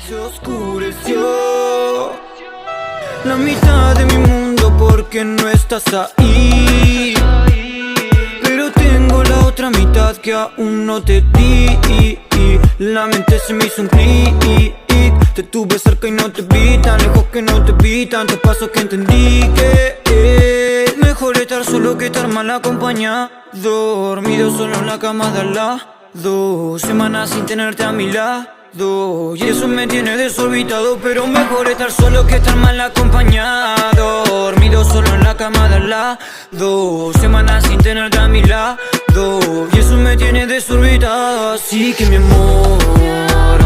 se oscureció la mitad de mi mundo porque no estás ahí. Pero tengo la otra mitad que aún no te di. La mente se me hizo un clic. Te tuve cerca y no te vi, tan lejos que no te vi. Tantos pasos que entendí que es mejor estar solo que estar mal acompañado. Dormido solo en la cama de al lado, semanas sin tenerte a mi lado. Y eso me tiene desorbitado, pero mejor estar solo que estar mal acompañado. Dormido solo en la cama de al lado, semanas sin tenerte a mi lado. Y eso me tiene desorbitado. Así que mi amor,